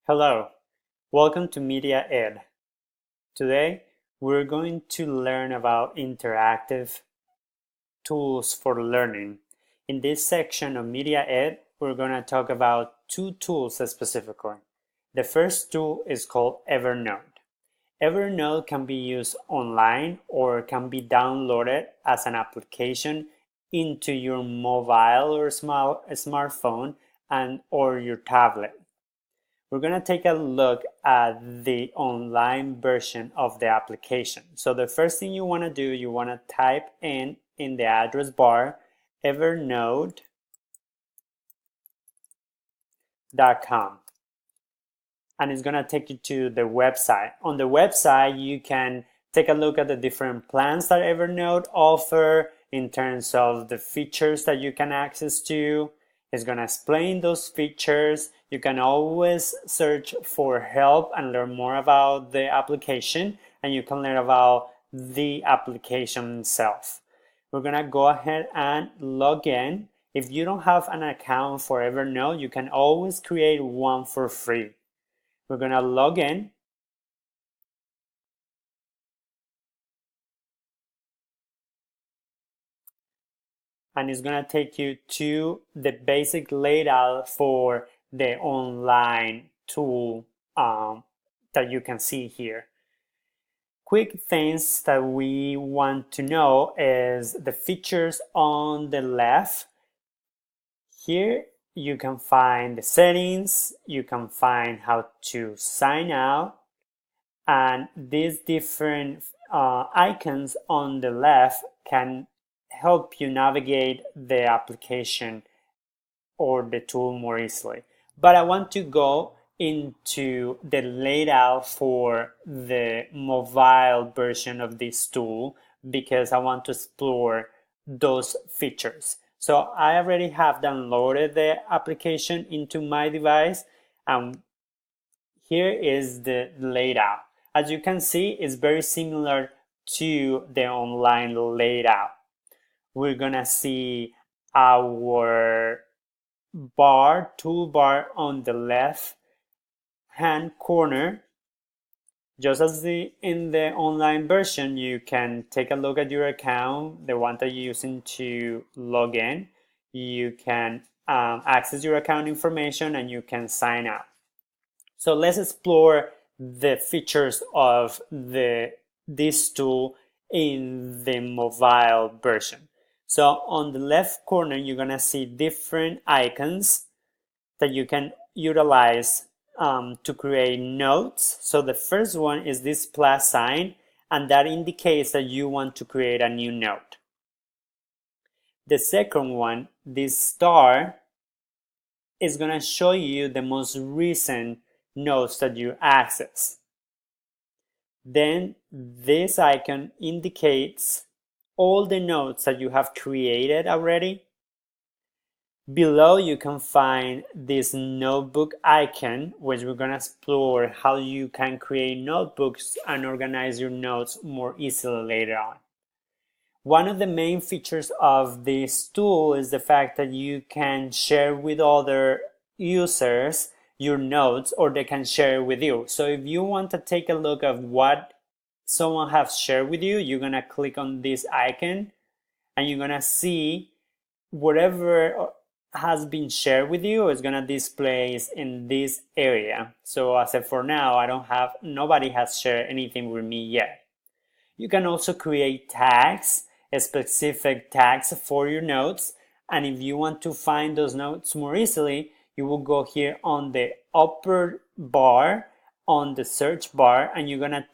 Hello, welcome to Media Ed. Today we're going to learn about interactive tools for learning. In this section of Media Ed, we're going to talk about two tools specifically. The first tool is called Evernote. Evernote can be used online or can be downloaded as an application into your mobile or smartphone or your tablet. We're going to take a look at the online version of the application. So the first thing you want to do, you want to type in the address bar evernote.com, and it's going to take you to the website. On the website, you can take a look at the different plans that Evernote offer in terms of the features that you can access to. It's going to explain those features. You can always search for help and learn more about the application, and you can learn about the application itself. We're going to go ahead and log in. If you don't have an account for Evernote, you can always create one for free. We're going to log in. And it's going to take you to the basic layout for the online tool that you can see here. Quick things that we want to know is the features on the left. Here you can find the settings, you can find how to sign out, and these different icons on the left can help you navigate the application or the tool more easily. But I want to go into the layout for the mobile version of this tool because I want to explore those features. So I already have downloaded the application into my device, and here is the layout. As you can see, it's very similar to the online layout. We're gonna see our toolbar on the left hand corner. Just as in the online version, you can take a look at your account, the one that you're using to log in. You can access your account information and you can sign up. So let's explore the features of this tool in the mobile version. So on the left corner, you're gonna see different icons that you can utilize to create notes. So the first one is this plus sign, and that indicates that you want to create a new note. The second one, this star, is gonna show you the most recent notes that you access. Then this icon indicates all the notes that you have created already. Below you can find this notebook icon, which we're going to explore how you can create notebooks and organize your notes more easily later on. One of the main features of this tool is the fact that you can share with other users your notes, or they can share with you. So if you want to take a look at what someone has shared with you, you're gonna click on this icon and you're gonna see whatever has been shared with you is gonna display in this area. So as of for now, nobody has shared anything with me yet. You can also create tags, specific tags for your notes, and if you want to find those notes more easily, you will go here on the upper bar on the search bar, and you're gonna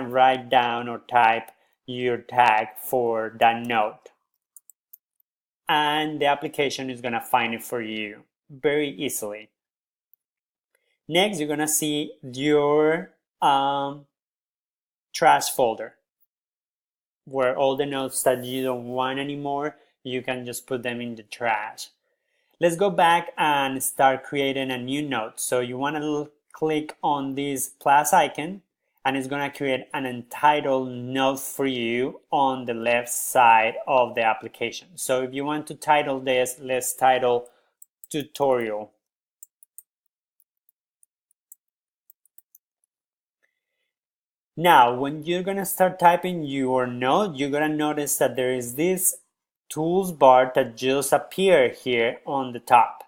write down or type your tag for that note, and the application is gonna find it for you very easily. Next, you're gonna see your trash folder, where all the notes that you don't want anymore, you can just put them in the trash. Let's go back and start creating a new note. So you want to click on this plus icon, and it's going to create an entitled note for you on the left side of the application. So if you want to title this, let's title tutorial. Now, when you're gonna start typing your note, you're gonna notice that there is this tools bar that just appear here on the top.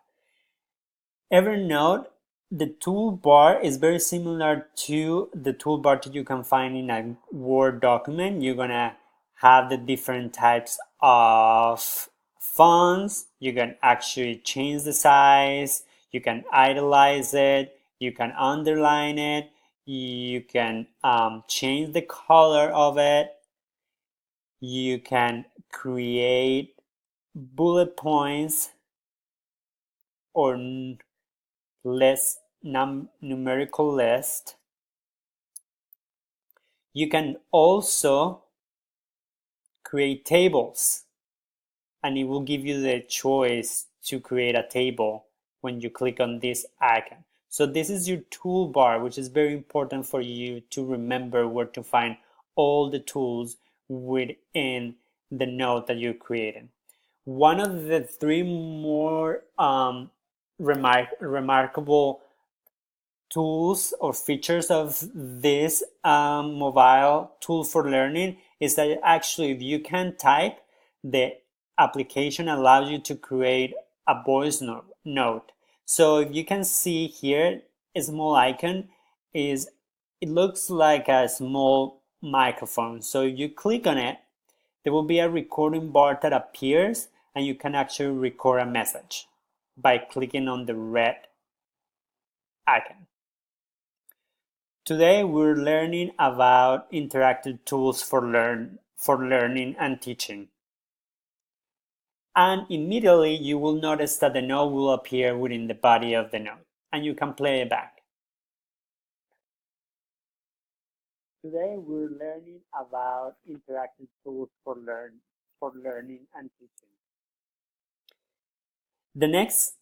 Evernote, the toolbar is very similar to the toolbar that you can find in a Word document. You're gonna have the different types of fonts. You can actually change the size. You can italize it. You can underline it. You can change the color of it. You can create bullet points or list numerical list. You can also create tables, and it will give you the choice to create a table when you click on this icon. So this is your toolbar, which is very important for you to remember where to find all the tools within the note that you're creating. One of the three more remarkable tools or features of this mobile tool for learning is that actually if you can type, the application allows you to create a voice note. So if you can see here, a small icon is, it looks like a small microphone. So if you click on it, there will be a recording bar that appears and you can actually record a message by clicking on the red icon. Today we're learning about interactive tools for learning and teaching. And immediately you will notice that the note will appear within the body of the note and you can play it back. Today we're learning about interactive tools for learning and teaching. The next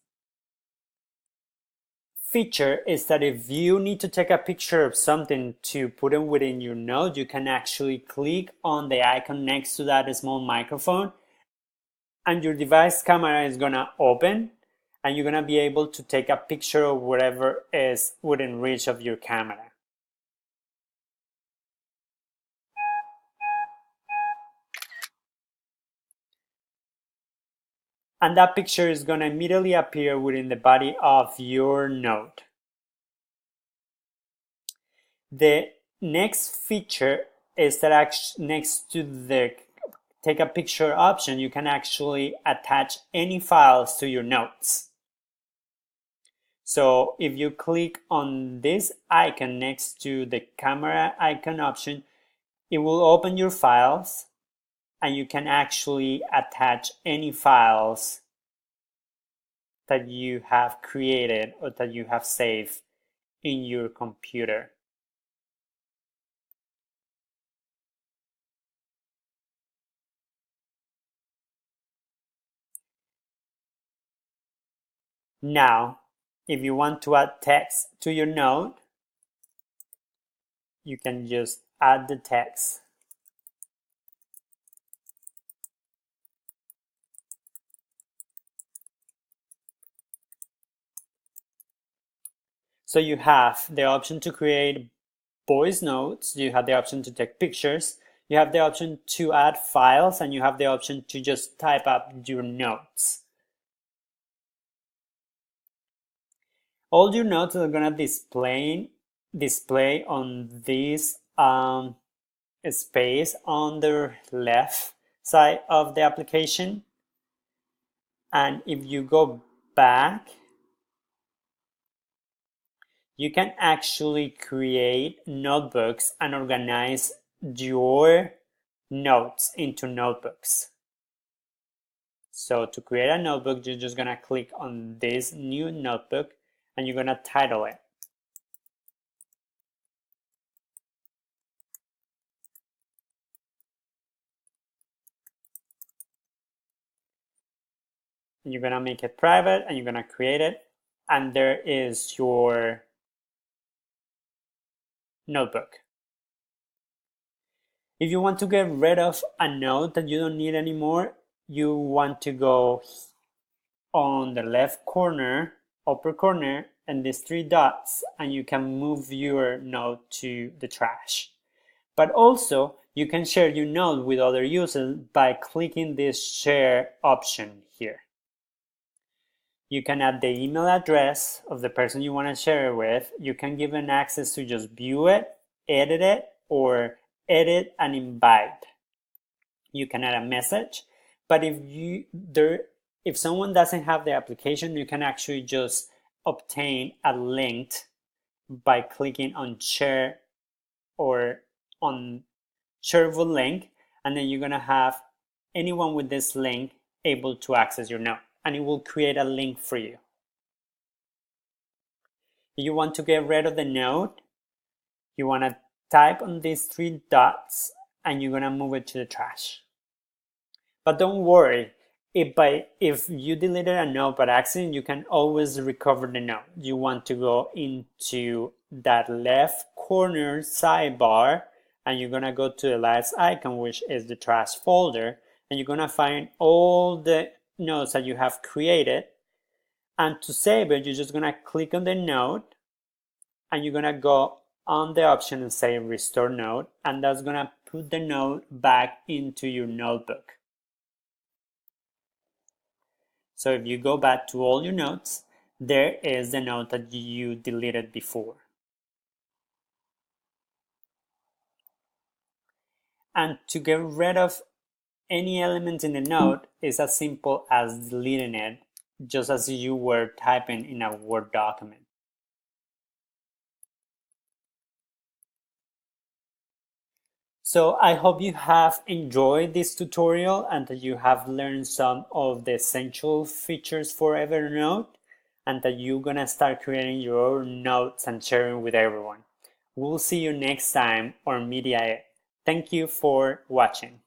feature is that if you need to take a picture of something to put it within your note, you can actually click on the icon next to that small microphone and your device camera is gonna open and you're gonna be able to take a picture of whatever is within reach of your camera. And that picture is gonna immediately appear within the body of your note. The next feature is that next to the take a picture option, you can actually attach any files to your notes. So if you click on this icon next to the camera icon option, it will open your files and you can actually attach any files that you have created or that you have saved in your computer. Now, if you want to add text to your note, you can just add the text. So you have the option to create voice notes, you have the option to take pictures, you have the option to add files, and you have the option to just type up your notes. All your notes are gonna display on this space on the left side of the application. And if you go back, you can actually create notebooks and organize your notes into notebooks. So to create a notebook, you're just gonna click on this new notebook and you're gonna title it. And you're gonna make it private and you're gonna create it. And there is your notebook. If you want to get rid of a note that you don't need anymore, you want to go on the left corner, upper corner, and these three dots, and you can move your note to the trash. But also, you can share your note with other users by clicking this share option here. You can add the email address of the person you want to share it with. You can give them access to just view it, edit it, or edit and invite. You can add a message, but if someone doesn't have the application, you can actually just obtain a link by clicking on share or on shareable link, and then you're gonna have anyone with this link able to access your note, and it will create a link for you. If you want to get rid of the note, you want to type on these three dots and you're gonna move it to the trash. But don't worry, if you deleted a note by accident, you can always recover the note. You want to go into that left corner sidebar and you're gonna go to the last icon, which is the trash folder, and you're gonna find all the notes that you have created. And to save it, you're just gonna click on the note and you're gonna go on the option and say restore note, and that's gonna put the note back into your notebook. So if you go back to all your notes, there is the note that you deleted before. And to get rid of any element in the note is as simple as deleting it, just as you were typing in a Word document. So I hope you have enjoyed this tutorial and that you have learned some of the essential features for Evernote and that you're gonna start creating your own notes and sharing with everyone. We'll see you next time on Media. Thank you for watching.